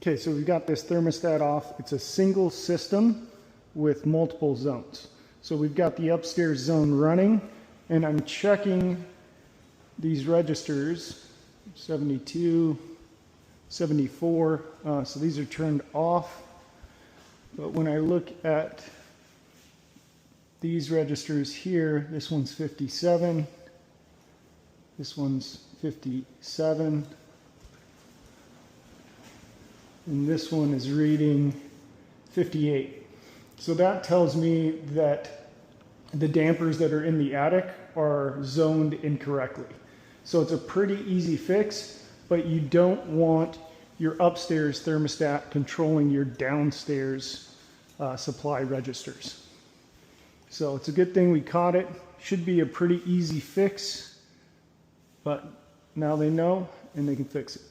Okay, so we've got this thermostat off. It's a single system with multiple zones. So we've got the upstairs zone running, and I'm checking these registers, 72, 74, so these are turned off. But when I look at these registers here, this one's 57, this one's 57, and this one is reading 58. So that tells me that the dampers that are in the attic are zoned incorrectly. So it's a pretty easy fix, but you don't want your upstairs thermostat controlling your downstairs supply registers. So it's a good thing we caught it. Should be a pretty easy fix, but now they know and they can fix it.